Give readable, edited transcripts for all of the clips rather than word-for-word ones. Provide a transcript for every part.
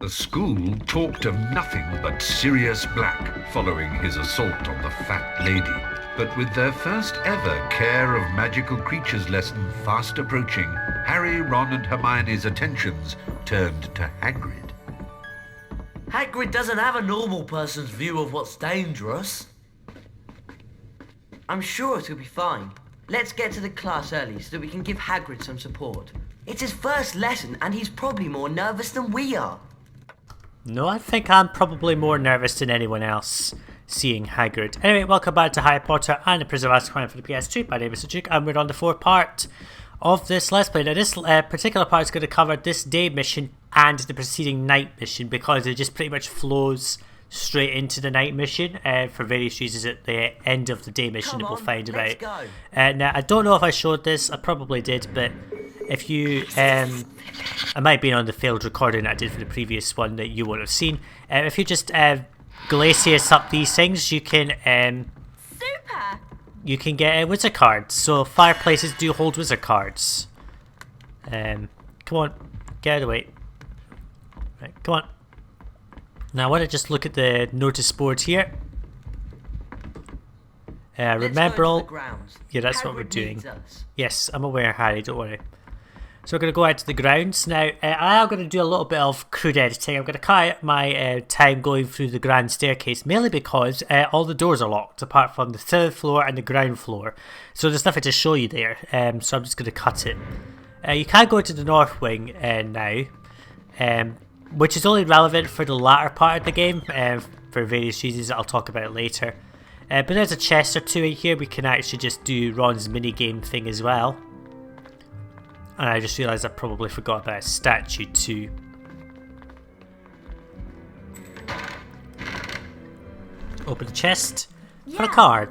The school talked of nothing but Sirius Black following his assault on the fat lady. But with their first ever Care of Magical Creatures lesson fast approaching, Harry, Ron and Hermione's attentions turned to Hagrid. Hagrid doesn't have a normal person's view of what's dangerous. I'm sure it'll be fine. Let's get to the class early so that we can give Hagrid some support. It's his first lesson and he's probably more nervous than we are. No, I think I'm probably more nervous than anyone else seeing Hagrid. Anyway, welcome back to Harry Potter and the Prisoner of Azkaban for the PS2. My name is Sajuuk and we're on the fourth part of this Let's Play. Now this particular part is going to cover this day mission and the preceding night mission because it just pretty much flows straight into the night mission for various reasons at the end of the day mission that we'll find about. Now I don't know if I showed this, I probably did, but if you, I might have been on the failed recording that I did for the previous one that you won't have seen. If you just glacius up these things, you can Super! You can get wizard cards. So fireplaces do hold wizard cards. Come on, get out of the way. Right, come on. Now I want to just look at the notice board here. Remember all. Yeah, that's what we're doing. Yes, I'm aware, Harry. Don't worry. So we're going to go out to the grounds. Now, I am going to do a little bit of crude editing. I'm going to cut out my time going through the grand staircase, mainly because all the doors are locked, apart from the third floor and the ground floor. So there's nothing to show you there, so I'm just going to cut it. You can go to the north wing now, which is only relevant for the latter part of the game, for various reasons that I'll talk about later. But there's a chest or two in here. We can actually just do Ron's mini-game thing as well. And I just realised I probably forgot about a statue too. Open the chest for a card.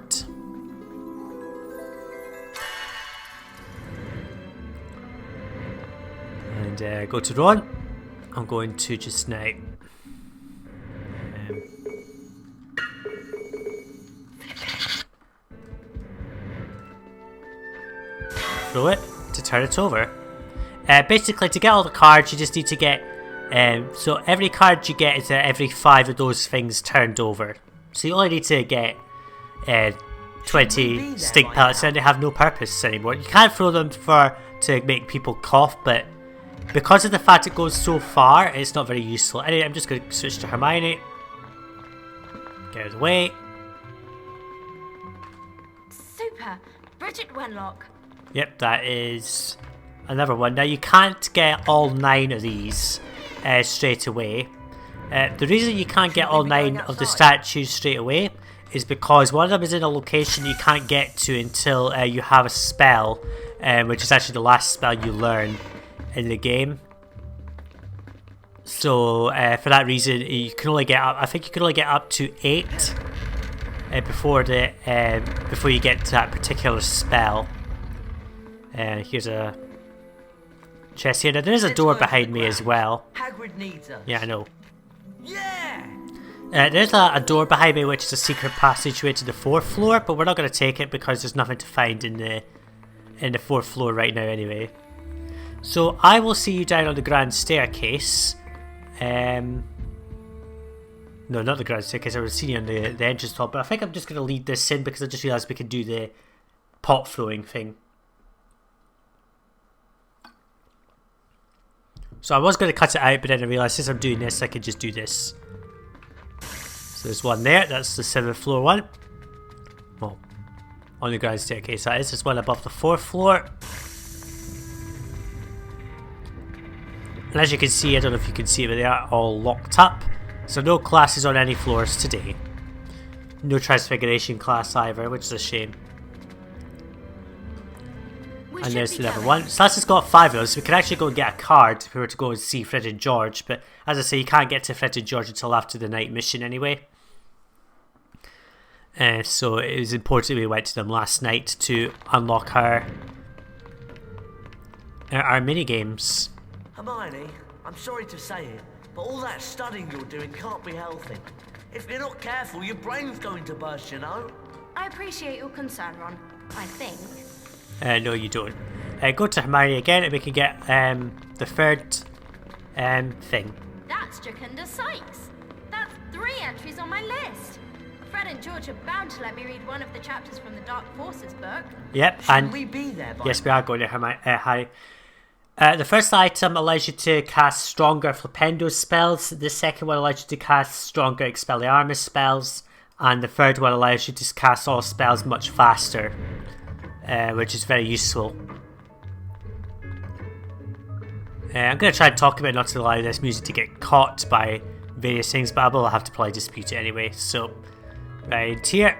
And go to Ron. I'm going to just now throw it to turn it over. Basically, to get all the cards, you just need to get. So every card you get is every 5 of those things turned over. So you only need to get 20 stink pellets, and they have no purpose anymore. You can't throw them to make people cough, but because of the fact it goes so far, it's not very useful. Anyway, I'm just going to switch to Hermione. Get out of the way. Super! Bridget Wenlock. Yep, that is another one. Now you can't get all 9 of these straight away. The reason you can't get all 9 of the statues straight away is because one of them is in a location you can't get to until you have a spell, which is actually the last spell you learn in the game. So for that reason, you can only get up. I think you can only get up to 8 before you get to that particular spell. Here's a chest here. Now there's a door behind me as well. Hagrid needs us. Yeah, I know. Yeah! There's a door behind me which is a secret passageway to the 4th floor, but we're not going to take it because there's nothing to find in the 4th floor right now anyway. So I will see you down on the grand staircase. No, not the grand staircase. I was seeing you on the entrance top, but I think I'm just going to lead this in because I just realised we can do the pot throwing thing. So I was going to cut it out, but then I realised since I'm doing this, I can just do this. So there's one there. That's the 7th floor one. Well, on the ground staircase that is. There's one above the 4th floor. And as you can see, I don't know if you can see it, but they are all locked up. So no classes on any floors today. No transfiguration class either, which is a shame. And there's the level 1. So that's just got 5 of those, so we can actually go and get a card if we were to go and see Fred and George. But as I say, you can't get to Fred and George until after the night mission anyway. So it was important we went to them last night to unlock our mini games. Hermione, I'm sorry to say it, but all that studying you're doing can't be healthy. If you're not careful, your brain's going to burst, you know. I appreciate your concern, Ron. I think. No, you don't. Go to Hermione again and we can get the 3rd thing. That Secunda Sykes. That's 3 entries on my list. Fred and George are bound to let me read one of the chapters from the Dark Forces book. Yep, Shouldn't and we be there by yes, we now? are going to Harry. The first item allows you to cast stronger Flipendo spells. The second one allows you to cast stronger Expelliarmus spells. And the third one allows you to cast all spells much faster, which is very useful. I'm going to try and talk about not to allow this music to get caught by various things, but I will have to probably dispute it anyway. So, right here,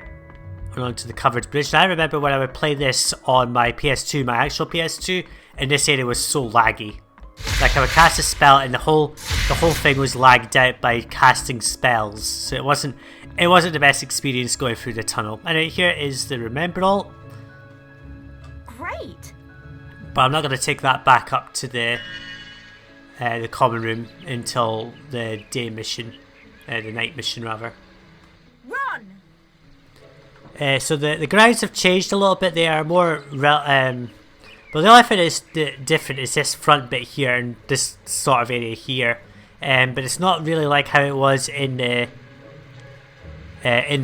we're on to the covered bridge. Now, I remember when I would play this on my PS2, my actual PS2, and this area was so laggy. Like, I would cast a spell and the whole thing was lagged out by casting spells. So it wasn't the best experience going through the tunnel. And here is the Remember All. Great. But I'm not going to take that back up to the common room until the day mission, the night mission rather. Run! So the grounds have changed a little bit. They are more but the only thing that's different is this front bit here and this sort of area here. But it's not really like how it was in the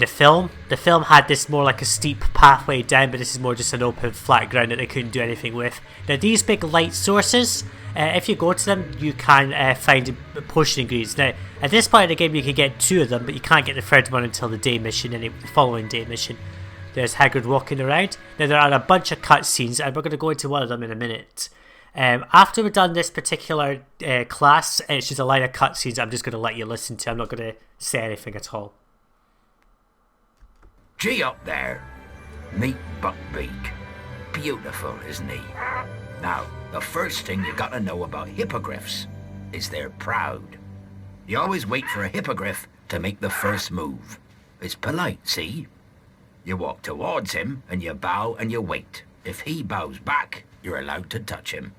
film. The film had this more like a steep pathway down, but this is more just an open flat ground that they couldn't do anything with. Now these big light sources, if you go to them, you can find potion ingredients. Now at this point in the game you can get 2 of them, but you can't get the third one until the day mission and the following day mission. There's Hagrid walking around. Now there are a bunch of cutscenes and we're going to go into one of them in a minute. After we've done this particular class, it's just a line of cutscenes I'm just going to let you listen to. I'm not going to say anything at all. Gee up there. Meet Buckbeak. Beautiful, isn't he? Now, the first thing you gotta know about hippogriffs is they're proud. You always wait for a hippogriff to make the first move. It's polite, see? You walk towards him and you bow and you wait. If he bows back, you're allowed to touch him.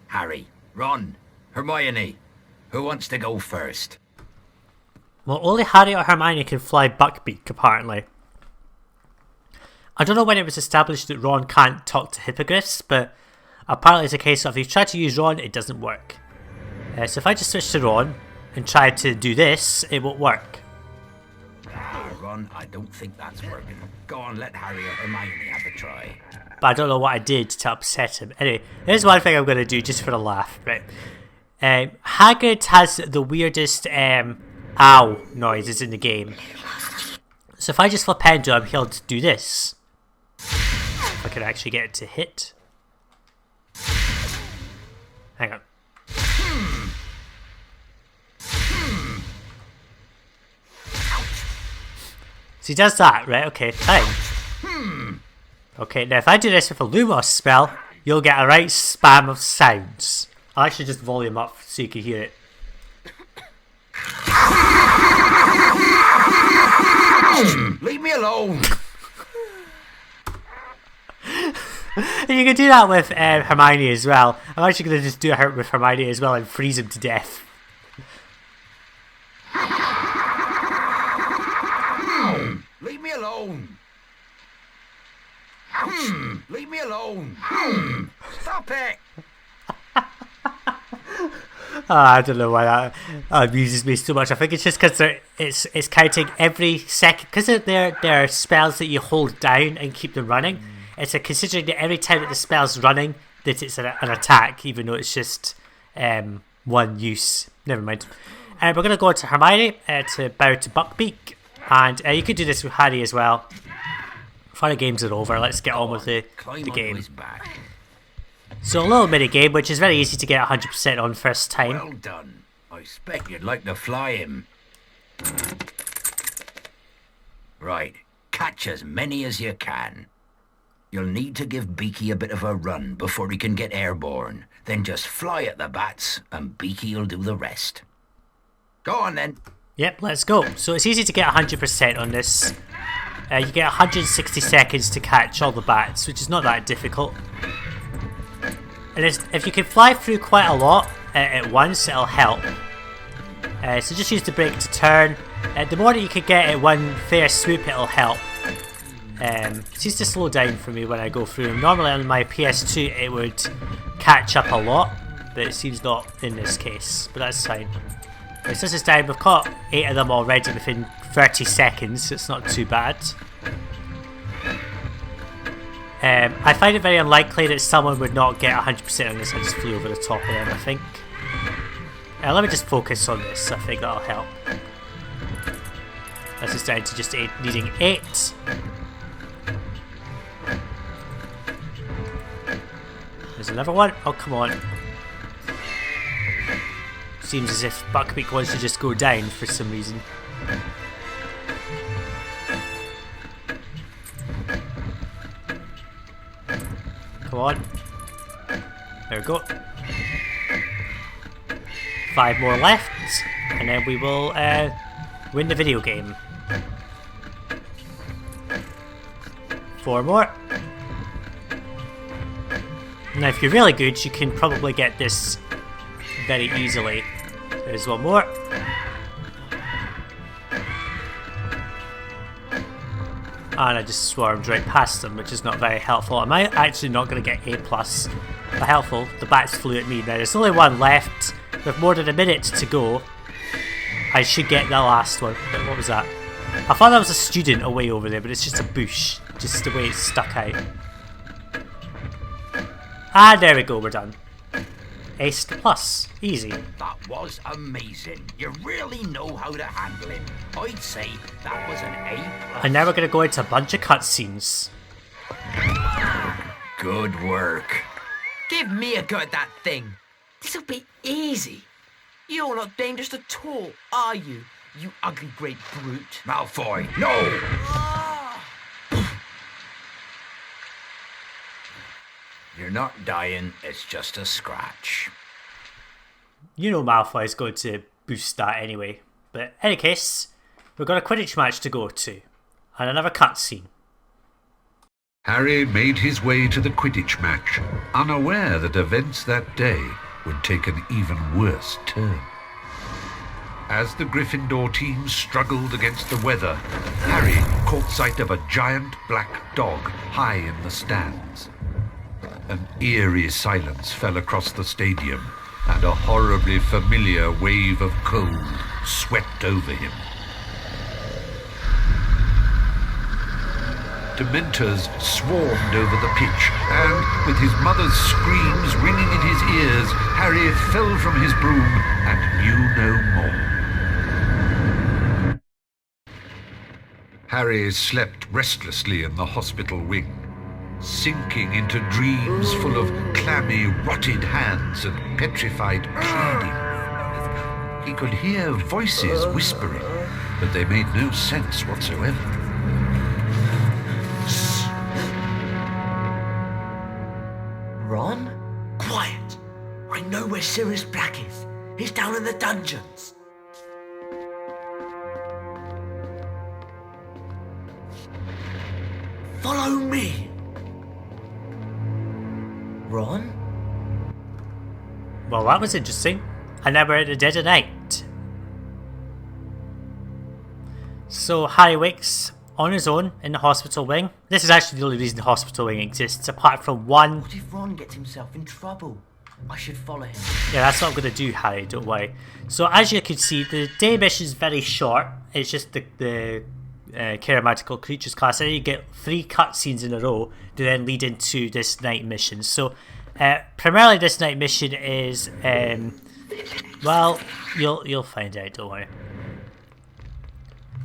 Harry, Ron, Hermione, who wants to go first? Well, only Harry or Hermione can fly Buckbeak, apparently. I don't know when it was established that Ron can't talk to hippogriffs, but apparently it's a case of if you try to use Ron, it doesn't work. So if I just switch to Ron and try to do this, it won't work. Ron, I don't think that's working. Go on, let Harry or Hermione have a try. But I don't know what I did to upset him. Anyway, here's one thing I'm going to do just for a laugh, right? Hagrid has the weirdest ow noises in the game. So if I just Flipendo him, he'll do this. If I can actually get it to hit. Hang on. So he does that, right? Okay, fine. Okay, now if I do this with a Lumos spell, you'll get a right spam of sounds. I'll actually just volume up so you can hear it. Leave me alone! And you can do that with Hermione as well. I'm actually going to just do it with Hermione as well and freeze him to death. Leave me alone! Leave me alone! Stop it! I don't know why that amuses me so much. I think it's just because it's counting every second. Because there are spells that you hold down and keep them running. It's considering that every time that the spell's running, that it's an attack, even though it's just one use. Never mind. We're going to go to Hermione to bow to Buckbeak. And you could do this with Harry as well. Before the games are over, let's get on with the game. So a little mini game, which is very easy to get 100% on first time. Well done. I expect you'd like to fly him. Right, catch as many as you can. You'll need to give Beaky a bit of a run before he can get airborne. Then just fly at the bats and Beaky'll do the rest. Go on then. Yep, let's go. So it's easy to get 100% on this. You get 160 seconds to catch all the bats, which is not that difficult. And if you can fly through quite a lot at once, it'll help. So just use the brake to turn. The more that you can get at one fair swoop, it'll help. It seems to slow down for me when I go through them. Normally on my PS2 it would catch up a lot, but it seems not in this case, but that's fine. Since it's down, we've caught 8 of them already within 30 seconds, so it's not too bad. I find it very unlikely that someone would not get 100% on this. I just flew over the top of them, I think. Let me just focus on this, I think that'll help. This is down to just needing 8. There's another one. Oh, come on. Seems as if Buckbeak wants to just go down for some reason. Come on. There we go. 5 more left, and then we will win the video game. 4 more. Now if you're really good, you can probably get this very easily. There's one more. And I just swarmed right past them, which is not very helpful. Am I actually not going to get A+? But helpful, the bats flew at me. Now there's only one left. With more than a minute to go, I should get the last one. But what was that? I thought that was a student away over there, but it's just a bush. Just the way it's stuck out. And there we go, we're done. Ace plus. Easy. That was amazing. You really know how to handle it. I'd say that was an A+. And now we're going to go into a bunch of cutscenes. Good work. Give me a go at that thing. This'll be easy. You're not dangerous at all, are you? You ugly great brute. Malfoy, no! You're not dying, it's just a scratch. You know Malfoy's going to boost that anyway. But in any case, we've got a Quidditch match to go to. And another cutscene. Harry made his way to the Quidditch match, unaware that events that day would take an even worse turn. As the Gryffindor team struggled against the weather, Harry caught sight of a giant black dog high in the stands. An eerie silence fell across the stadium, and a horribly familiar wave of cold swept over him. Dementors swarmed over the pitch, and, with his mother's screams ringing in his ears, Harry fell from his broom and knew no more. Harry slept restlessly in the hospital wing, sinking into dreams full of clammy, rotted hands and petrified pleading. He could hear voices whispering, but they made no sense whatsoever. Ron? Quiet! I know where Sirius Black is. He's down in the dungeons. Follow me! Ron? Well, that was interesting. And now we're at the dead of night. So Harry wakes on his own in the hospital wing. This is actually the only reason the hospital wing exists, apart from one. What if Ron gets himself in trouble? I should follow him. Yeah, that's what I'm going to do, Harry, don't worry. So as you can see, the day mission is very short. It's just the Care of Magical Creatures class. And you get 3 cutscenes in a row to then lead into this night mission. So primarily this night mission is, well, you'll find out, don't worry.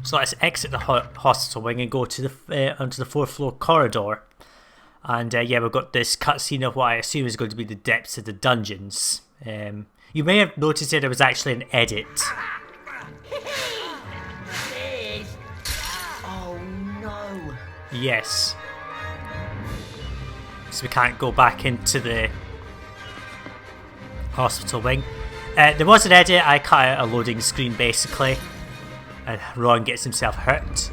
So let's exit the hospital wing and go to the onto the 4th floor corridor. And yeah, we've got this cutscene of what I assume is going to be the depths of the dungeons. You may have noticed that there was actually an edit. Oh no. Yes. So we can't go back into the hospital wing. There was an edit. I cut out a loading screen basically. And Ron gets himself hurt.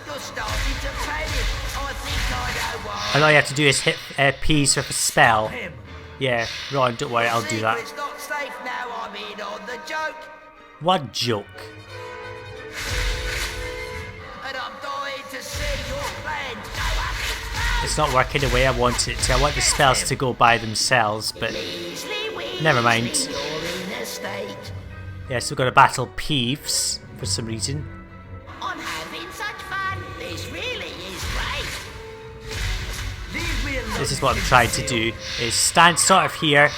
You're starting to panic. I think I know why. And all you have to do is hit P's with a spell. Him. Yeah, Ron, don't worry, I'll do that. It's not safe now. I'm in on the joke. What joke? And I'm dying to see your plan go up. It's not working the way I want it to. I want the spells to go by themselves, but never mind. You're in a state. Yes, we're going to battle Peeves for some reason. I'm having such fun. This really is great. Leave me alone. This is what I'm trying to do, is stand sort of here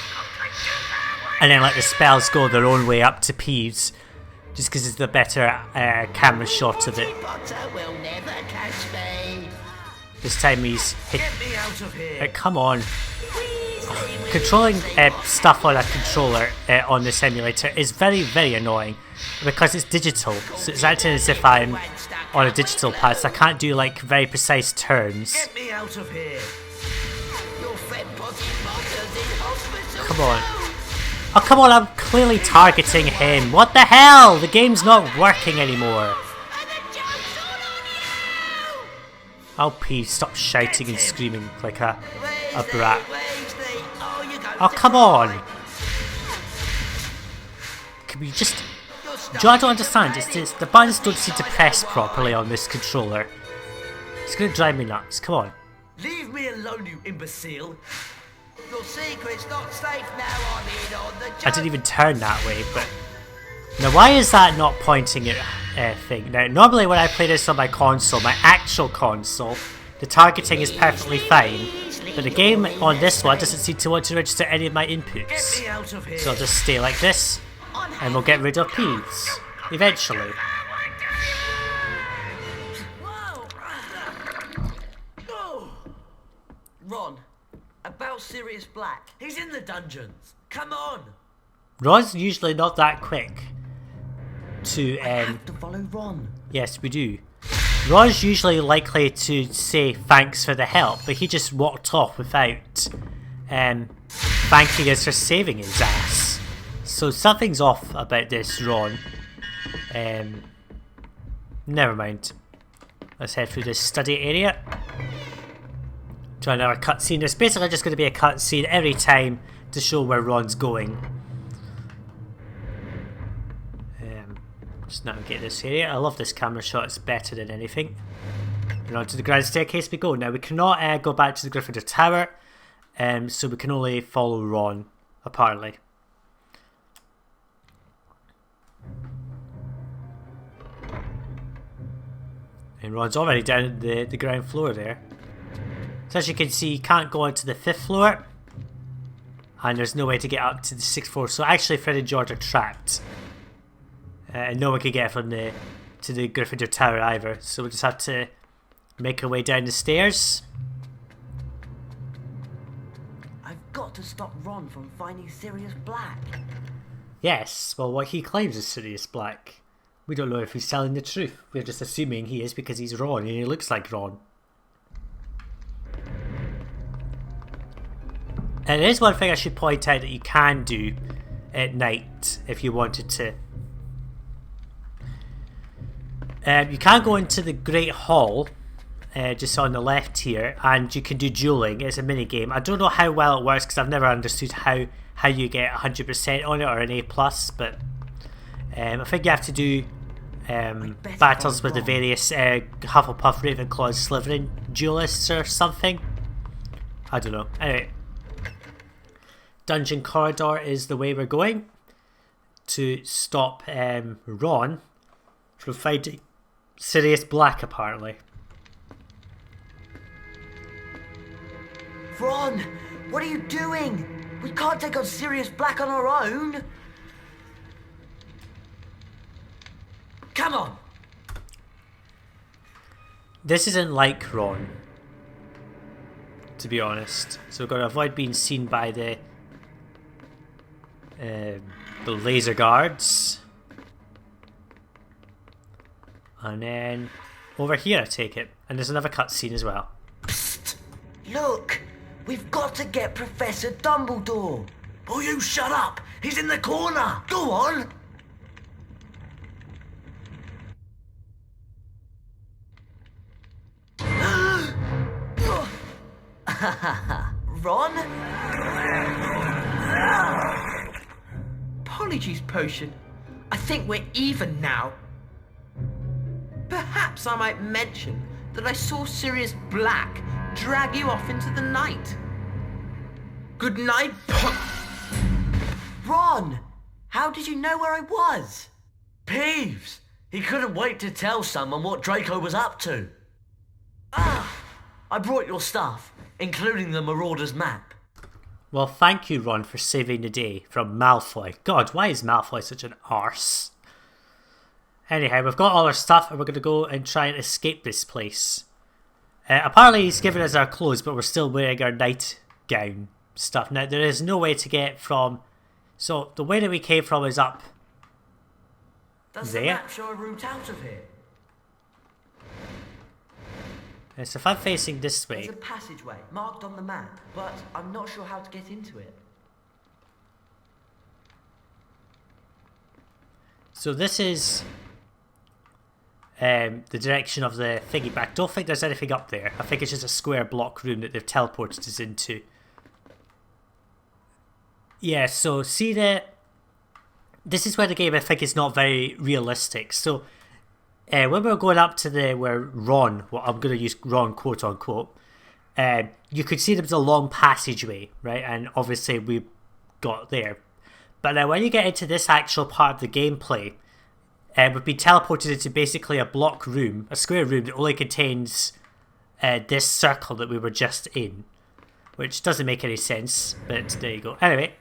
and then let the spells go their own way up to Peeves, just because it's the better camera shot of it. Potter will never catch me. This time he's hit. Get me out of here. Come on. Controlling stuff on a controller on the simulator is very, very annoying because it's digital. So it's acting as if I'm on a digital pad, so I can't do like very precise turns. Get me out of here. Your friend Potter's in hospital. Come on. Oh, come on, I'm clearly targeting him. What the hell? The game's not working anymore. And the joke's all on you. Oh, please stop shouting and screaming like a Weasley, brat. Weasley. Oh, you're going Oh, to come die. on. Can we just... You're Do I don't starting understand, to it's panic. just the buttons don't seem to press properly on this controller. It's gonna drive me nuts, come on. Leave me alone, you imbecile. Your secret's not safe now. I'm in on the I didn't even turn that way, but... Now why is that not pointing at thing? Now normally when I play this on my console, my actual console, the targeting is perfectly fine. But the game on this one doesn't seem to want to register any of my Get inputs. me out of here. So I'll just stay like this, and we'll get rid of Peeves. Eventually. Oh. Ron, about Sirius Black. He's in the dungeons. Come on. Ron's usually not that quick to Have to follow Ron. yes, we do. Ron's usually likely to say thanks for the help, but he just walked off without thanking us for saving his ass. So something's off about this, Ron. Never mind. Let's head through this study area to another cutscene. There's basically just going to be a cutscene every time to show where Ron's going. Just navigate this area. I love this camera shot, it's better than anything. And onto the grand staircase we go. Now we cannot go back to the Gryffindor Tower, so we can only follow Ron, apparently. And Ron's already down at the ground floor there. So as you can see, you can't go onto the 5th floor. And there's no way to get up to the 6th floor. So actually Fred and George are trapped. And no one can get from to the Gryffindor Tower either. So we'll just have to make our way down the stairs. I've got to stop Ron from finding Sirius Black. Yes, well what he claims is Sirius Black. We don't know if he's telling the truth. We're just assuming he is because he's Ron and he looks like Ron. And there is one thing I should point out that you can do at night if you wanted to. You can go into the Great Hall, just on the left here, and you can do dueling. It's a mini game. I don't know how well it works because I've never understood how you get 100% on it or an A+, but I think you have to do battles with the various Hufflepuff, Ravenclaw, Slytherin duelists or something. I don't know. Anyway, Dungeon Corridor is the way we're going to stop Ron from fighting Sirius Black, apparently. Ron, what are you doing? We can't take on Sirius Black on our own. Come on. This isn't like Ron, to be honest. So we've got to avoid being seen by the laser guards. And then over here I take it. And there's another cutscene as well. Psst. Look, we've got to get Professor Dumbledore. Oh, you shut up. He's in the corner. Go on. Ron? Apologies, Potion. I think we're even now. Perhaps I might mention that I saw Sirius Black drag you off into the night. Good night, Ron! How did you know where I was? Peeves! He couldn't wait to tell someone what Draco was up to. Ah! I brought your stuff, including the Marauder's map. Well, thank you, Ron, for saving the day from Malfoy. God, why is Malfoy such an arse? Anyhow, we've got all our stuff and we're going to go and try and escape this place. Apparently he's given us our clothes, but we're still wearing our nightgown stuff. Now, there is no way to get from... So, the way that we came from is up Does there. the map show a route out of here? So if I'm facing this way... There's a passageway marked on the map, but I'm not sure how to get into it. So this is the direction of the thingy back. Don't think there's anything up there. I think it's just a square block room that they've teleported us into. Yeah, so see that this is where the game I think is not very realistic. So when we were going up to where Ron, well, I'm going to use Ron quote unquote, you could see there was a long passageway, right? And obviously we got there. But now when you get into this actual part of the gameplay, we've been teleported into basically a block room, a square room that only contains this circle that we were just in. Which doesn't make any sense, but there you go. Anyway,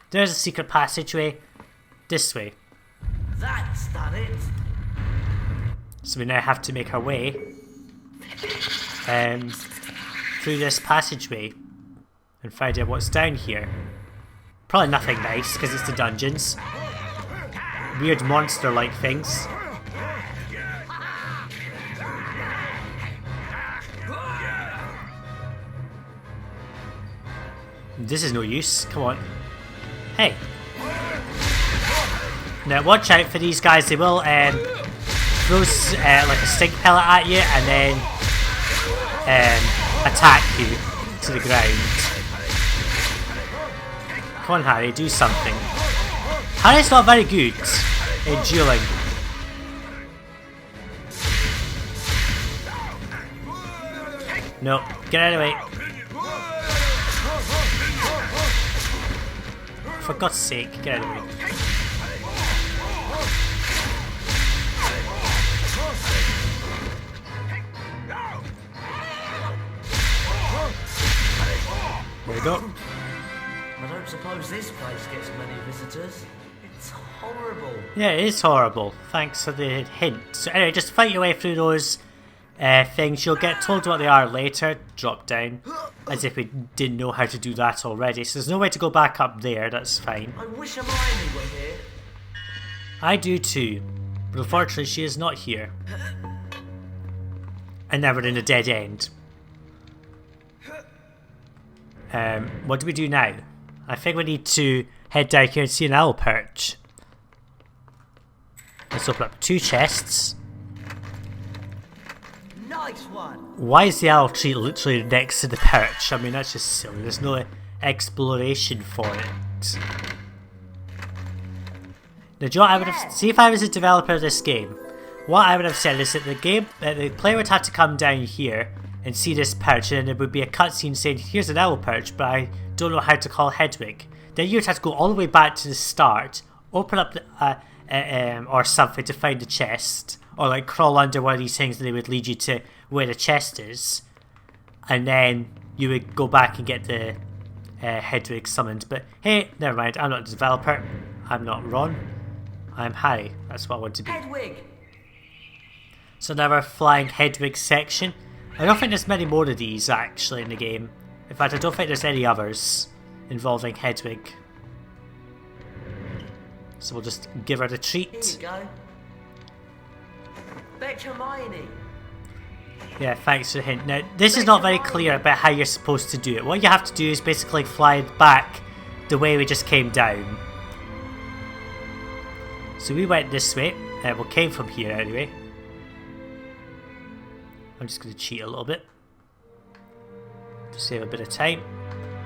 there's a secret passageway this way. That's done it. So we now have to make our way through this passageway and find out what's down here. Probably nothing nice, because it's the dungeons. Weird monster-like things. This is no use, come on. Hey. Now watch out for these guys, they will throw like a stink pellet at you and then attack you to the ground. Come on Harry, do something. Harry's not very good in dueling. No, get out of the way. For God's sake, get out of the way. There we go. I don't suppose this place gets many visitors. It's horrible. Yeah, it is horrible. Thanks for the hint. So anyway, just fight your way through those things. You'll get told what they are later. Drop down. As if we didn't know how to do that already. So there's no way to go back up there. That's fine. I wish Hermione were here. I do too. But unfortunately she is not here. And now we're in a dead end. What do we do now? I think we need to head down here and see an owl perch. Let's open up 2 chests. Nice one. Why is the owl tree literally next to the perch? I mean, that's just silly. There's no exploration for it. Now, Joe, I would have see if I was a developer of this game. What I would have said is that the player would have to come down here and see this perch, and there would be a cutscene saying, "Here's an owl perch, but I don't know how to call Hedwig." Then you'd have to go all the way back to the start, open up the, or something to find the chest, or like crawl under one of these things, and they would lead you to where the chest is, and then you would go back and get the Hedwig summoned. But hey, never mind. I'm not a developer. I'm not Ron. I'm Harry. That's what I want to be. Hedwig. So now we're flying Hedwig section. I don't think there's many more of these actually in the game. In fact, I don't think there's any others involving Hedwig. So we'll just give her the treat. Here you go. Fetch Hermione. Yeah, thanks for the hint. Now, this is not very clear about how you're supposed to do it. What you have to do is basically fly back the way we just came down. So we went this way. We came from here anyway. I'm just going to cheat a little bit to save a bit of time.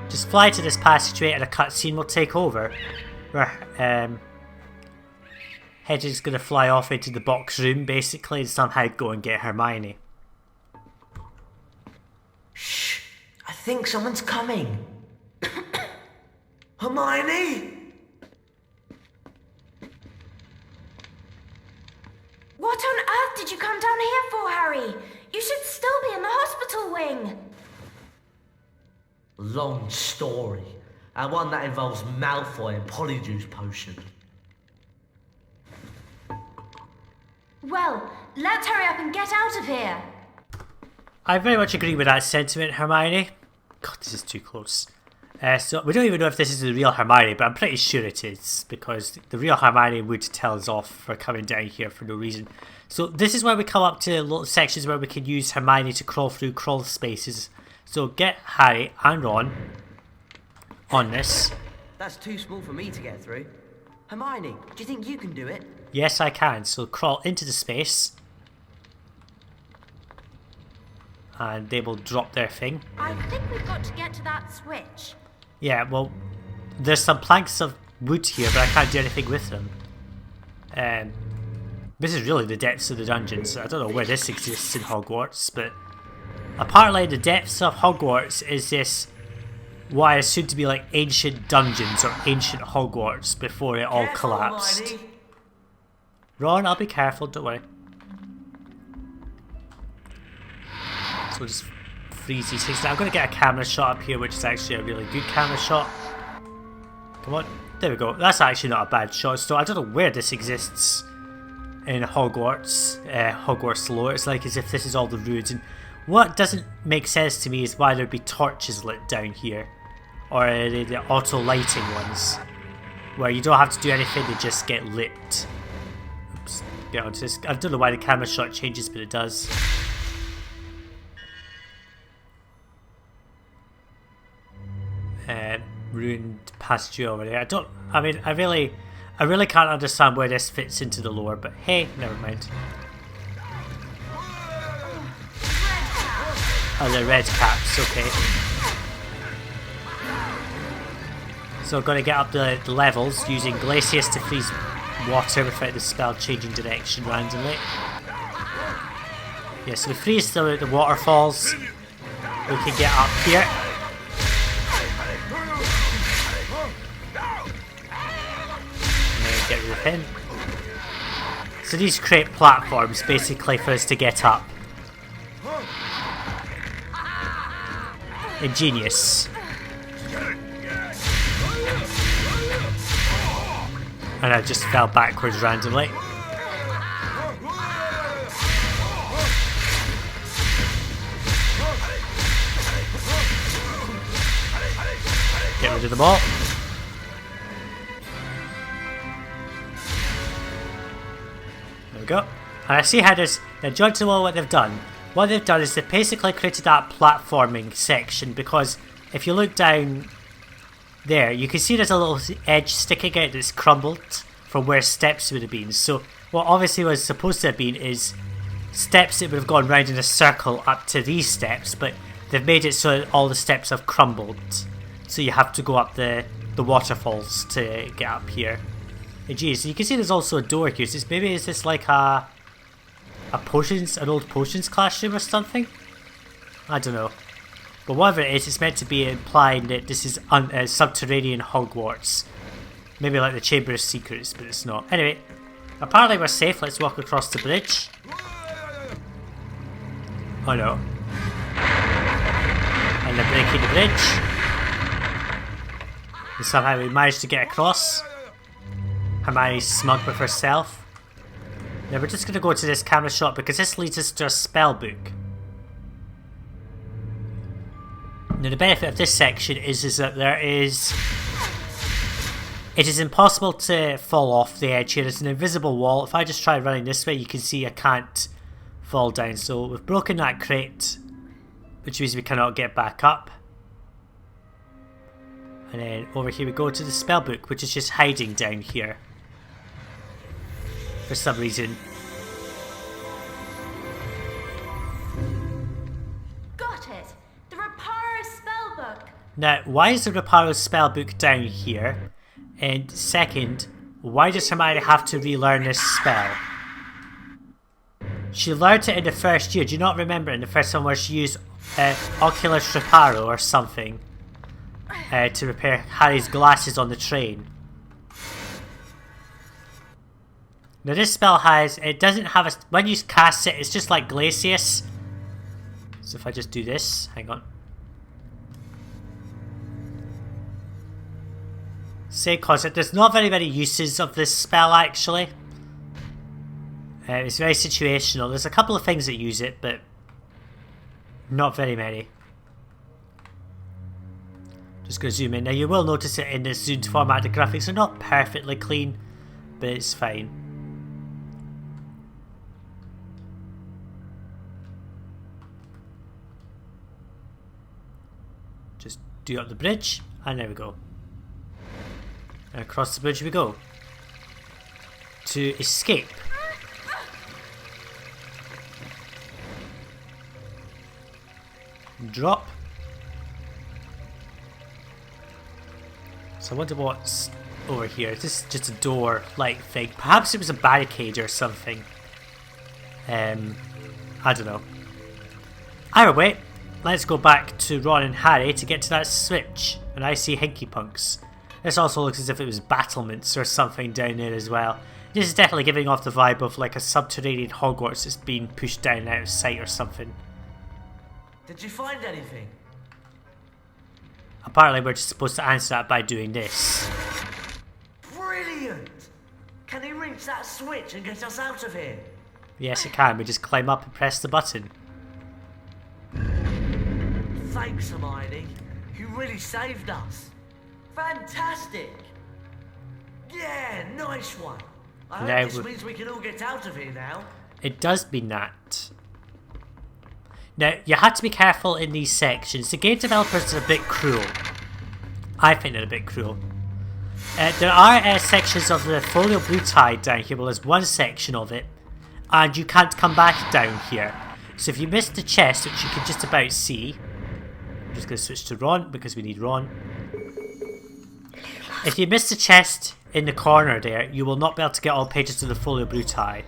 Just fly to this passageway and a cutscene will take over. Where Hedwig's going to fly off into the box room basically and somehow go and get Hermione. Shh! I think someone's coming. Hermione? did you come down here for, Harry? You should still be in the hospital wing. Long story. And one that involves Malfoy and Polyjuice Potion. Well, let's hurry up and get out of here. I very much agree with that sentiment, Hermione. God, this is too close. So we don't even know if this is the real Hermione, but I'm pretty sure it is, because the real Hermione would tell us off for coming down here for no reason. So this is where we come up to little sections where we can use Hermione to crawl through crawl spaces. So get Harry and Ron on this. That's too small for me to get through. Hermione, do you think you can do it? Yes, I can. So crawl into the space. And they will drop their thing. I think we've got to get to that switch. Yeah, well, there's some planks of wood here, but I can't do anything with them. This is really the depths of the dungeons. I don't know where this exists in Hogwarts, but apparently the depths of Hogwarts is this, what I assume to be like ancient dungeons or ancient Hogwarts before it all collapsed. Hermione. Ron, I'll be careful, don't worry. So we'll just freeze these things. Now I'm going to get a camera shot up here, which is actually a really good camera shot. Come on. There we go. That's actually not a bad shot. So I don't know where this exists in Hogwarts. Hogwarts lore. It's like as if this is all the ruins. And what doesn't make sense to me is why there'd be torches lit down here. Or the auto lighting ones. Where you don't have to do anything, they just get lit. Oops. Get onto this. I don't know why the camera shot changes, but it does. Ruined passage over there. I really can't understand where this fits into the lore, but hey, never mind. Oh, the red caps, okay. So I'm going to get up the levels using Glacius to freeze water without the spell changing direction randomly. Yeah, so we freeze the waterfalls. We can get up here. Get rid of him. So these create platforms basically for us to get up. Ingenious. And I just fell backwards randomly. Get rid of them all. There we go. And I see how there's... Now, judge to what they've done. What they've done is they've basically created that platforming section, because if you look down there, you can see there's a little edge sticking out that's crumbled from where steps would have been. So what obviously was supposed to have been is steps that would have gone round in a circle up to these steps, but they've made it so that all the steps have crumbled. So you have to go up the waterfalls to get up here. And geez, you can see there's also a door here. So is this like an old potions classroom or something? I don't know. But whatever it is, it's meant to be implying that this is subterranean Hogwarts. Maybe like the Chamber of Secrets, but it's not. Anyway, apparently we're safe. Let's walk across the bridge. Oh no. And they're breaking the bridge. And somehow we managed to get across. Hermione's smug with herself. Now we're just going to go to this camera shot because this leads us to a spell book. Now the benefit of this section is that it is impossible to fall off the edge here. There's an invisible wall. If I just try running this way, you can see I can't fall down. So we've broken that crate, which means we cannot get back up. And then over here we go to the spell book, which is just hiding down here for some reason. Got it! The Reparo spellbook! Now, why is the Reparo spellbook down here? And second, why does Hermione have to relearn this spell? She learned it in the first year. Do you not remember in the first one where she used Oculus Reparo or something to repair Harry's glasses on the train? Now this spell it doesn't have a, when you cast it, it's just like Glacius. So if I just do this, hang on. Same concept, there's not very many uses of this spell actually. It's very situational. There's a couple of things that use it, but not very many. Just going to zoom in. Now you will notice it in this zoomed format. The graphics are not perfectly clean, but it's fine. Just do up the bridge, and there we go. And across the bridge we go. To escape. Drop. So I wonder what's over here. Is this just a door like thing? Perhaps it was a barricade or something. I don't know. Either way, let's go back to Ron and Harry to get to that switch. And I see Hinky Punks. This also looks as if it was battlements or something down there as well. This is definitely giving off the vibe of like a subterranean Hogwarts that's being pushed down out of sight or something. Did you find anything? Apparently we're just supposed to answer that by doing this. Brilliant! Can he reach that switch and get us out of here? Yes it can, we just climb up and press the button. Thanks, Hermione. You really saved us. Fantastic! Yeah, nice one. I hope this means we can all get out of here now. It does mean that. Now, you have to be careful in these sections. The game developers are a bit cruel. I think they're a bit cruel. There are sections of the Folio Blue Tide down here. Well, there's one section of it. And you can't come back down here. So if you miss the chest, which you can just about see. I'm just going to switch to Ron, because we need Ron. If you miss the chest in the corner there, you will not be able to get all pages of the Folio Blue Tide.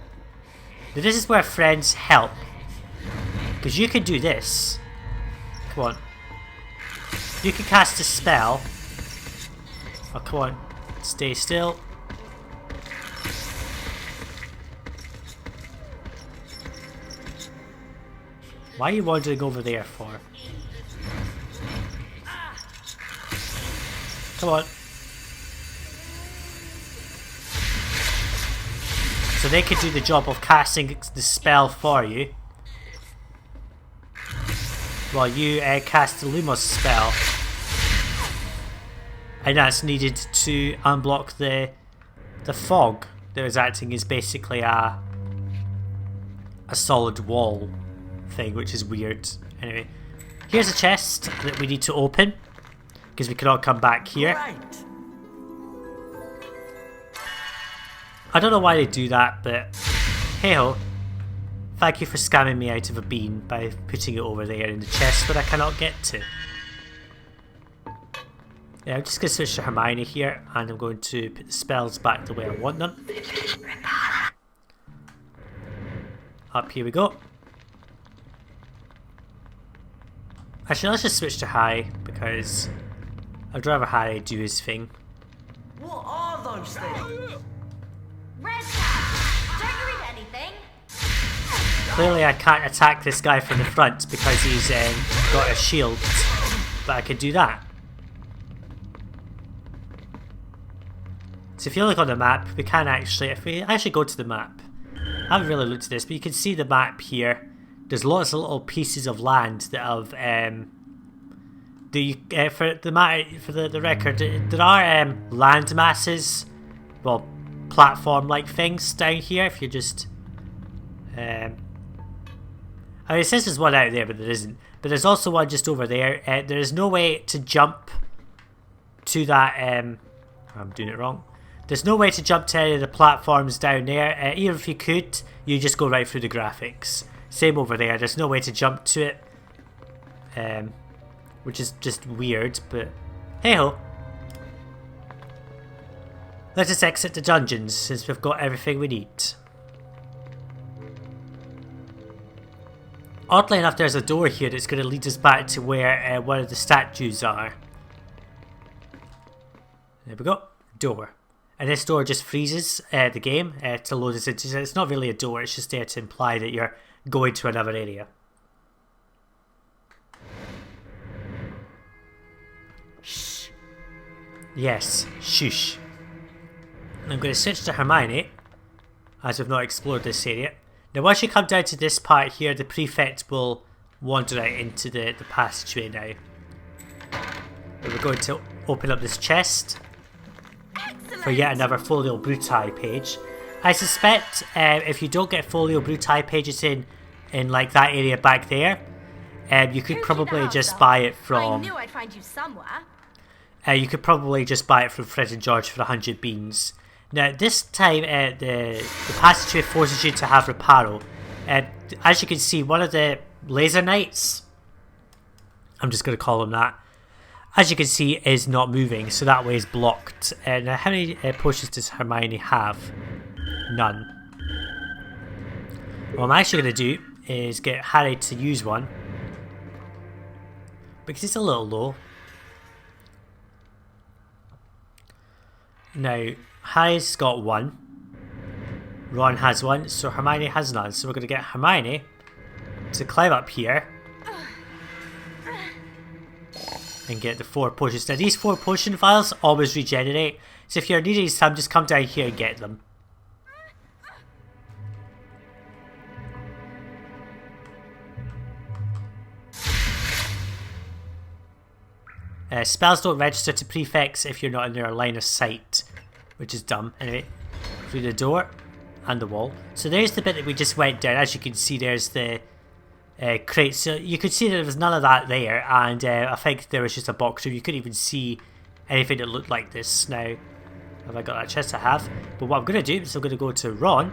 Now, this is where friends help. Because you can do this. Come on. You can cast a spell. Oh, come on. Stay still. Why are you wandering over there for? Come on. So they could do the job of casting the spell for you. While you cast the Lumos spell. And that's needed to unblock the fog that is acting as basically a solid wall thing, which is weird. Anyway, here's a chest that we need to open because we cannot come back here. Great. I don't know why they do that, but hey ho. Thank you for scamming me out of a bean by putting it over there in the chest where I cannot get to. Yeah, I'm just going to switch to Hermione here, and I'm going to put the spells back the way I want them. Up here we go. Actually, let's just switch to Harry, because I'd rather Harry do his thing. What are those things? Red Cap, don't you read anything? Clearly I can't attack this guy from the front because he's got a shield, but I could do that. So if you look on the map, we can actually, if we actually go to the map, I haven't really looked at this, but you can see the map here. There's lots of little pieces of land that have, for the record, there are land masses, well, platform-like things down here. If you just, I mean, it says there's one out there, but there isn't. But there's also one just over there. There is no way to jump to that. I'm doing it wrong. There's no way to jump to any of the platforms down there. Even if you could, you just go right through the graphics. Same over there. There's no way to jump to it, which is just weird. But hey ho. Let us exit the dungeons since we've got everything we need. Oddly enough, there's a door here that's going to lead us back to where one of the statues are. There we go. Door. And this door just freezes the game to load us into. So it's not really a door, it's just there to imply that you're going to another area. Shh. Yes, shush. I'm going to switch to Hermione, as we've not explored this area. Now once you come down to this part here, the prefect will wander out into the passageway now. But we're going to open up this chest for yet another Folio Bruti page. I suspect if you don't get Folio Bruti pages in like that area back there, you could probably just buy it from... I knew I'd find you somewhere. You could probably just buy it from Fred and George for 100 beans. Now this time the passageway forces you to have reparo. As you can see, one of the laser knights, I'm just going to call him that, as you can see is not moving, so that way is blocked. Now how many potions does Hermione have? None. What I'm actually going to do is get Harry to use one, because it's a little low. Now Harry's got one, Ron has one, so Hermione has none. So we're going to get Hermione to climb up here and get the 4 potions. Now these 4 potion vials always regenerate, so if you're needing some, just come down here and get them. Spells don't register to prefects if you're not in their line of sight, which is dumb. Anyway, through the door and the wall. So there's the bit that we just went down. As you can see, there's the crate. So you could see that there was none of that there, and I think there was just a box room. You couldn't even see anything that looked like this. Now, have I got that chest? I have. But what I'm going to do is I'm going to go to Ron.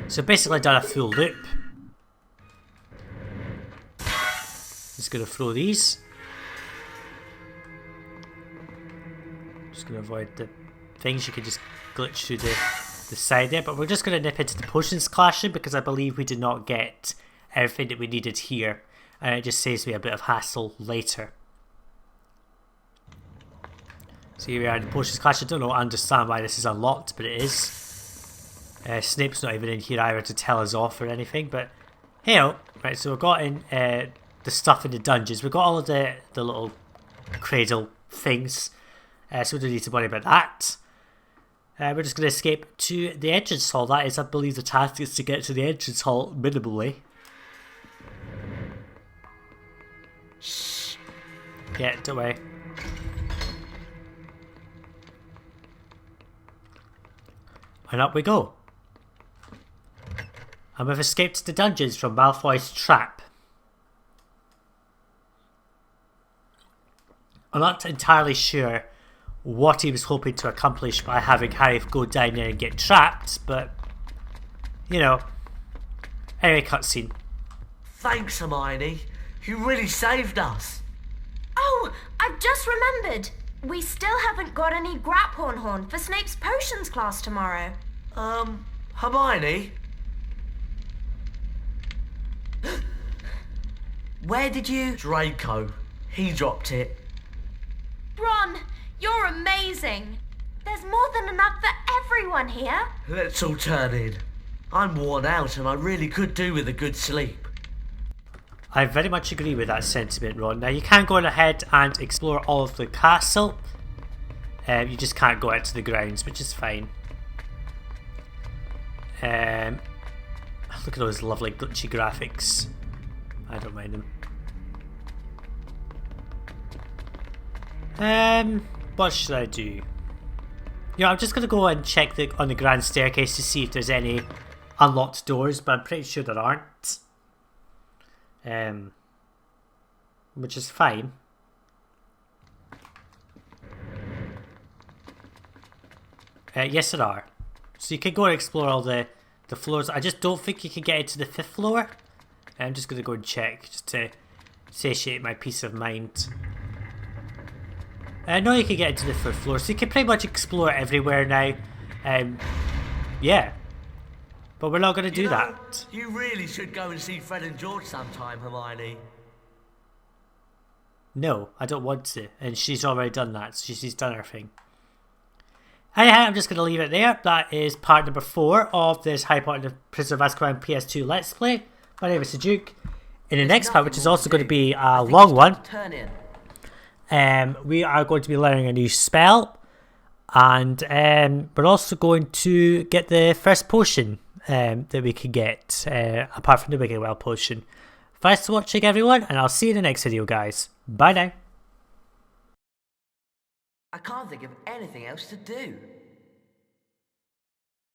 So basically I've done a full loop. Just going to throw these. Just going to avoid the things. You can just glitch through the side there. But we're just going to nip into the potions clashing because I believe we did not get everything that we needed here. And it just saves me a bit of hassle later. So here we are in the potions clash. I don't understand why this is unlocked, but it is. Snape's not even in here either to tell us off or anything. But hey, right, so we've got in the stuff in the dungeons. We've got all of the little cradle things. So we don't need to worry about that. We're just going to escape to the entrance hall. That is, I believe, the task is to get to the entrance hall minimally. Shh. Yeah, don't worry. And up we go. And we've escaped the dungeons from Malfoy's trap. I'm not entirely sure what he was hoping to accomplish by having Harry go down there and get trapped, but, you know. Anyway, cutscene. Thanks, Hermione. You really saved us. Oh, I've just remembered. We still haven't got any Graphorn Horn for Snape's potions class tomorrow. Hermione? Where did you... Draco. He dropped it. Ron, you're amazing. There's more than enough for everyone here. Let's all turn in. I'm worn out and I really could do with a good sleep. I very much agree with that sentiment, Ron. Now, you can go on ahead and explore all of the castle. You just can't go out to the grounds, which is fine. Look at those lovely glitchy graphics. I don't mind them. What should I do? Yeah, I'm just going to go and check on the grand staircase to see if there's any unlocked doors, but I'm pretty sure there aren't. Which is fine. Yes, there are. So you can go and explore all the floors. I just don't think you can get into the 5th floor. I'm just going to go and check just to satiate my peace of mind. No, you can get into the 5th floor, so you can pretty much explore everywhere now. Yeah. But we're not going to do that. You really should go and see Fred and George sometime, Hermione. No, I don't want to. And she's already done that. So she's done her thing. Anyhow, I'm just going to leave it there. That is part number 4 of this Harry Potter Prisoner of Azkaban PS2 Let's Play. My name is Sajuuk. In the next part, which is also going to be a long one, we are going to be learning a new spell. And we're also going to get the first potion that we can get, apart from the Wicked Well potion. Thanks for watching, everyone, and I'll see you in the next video, guys. Bye now. I can't think of anything else to do.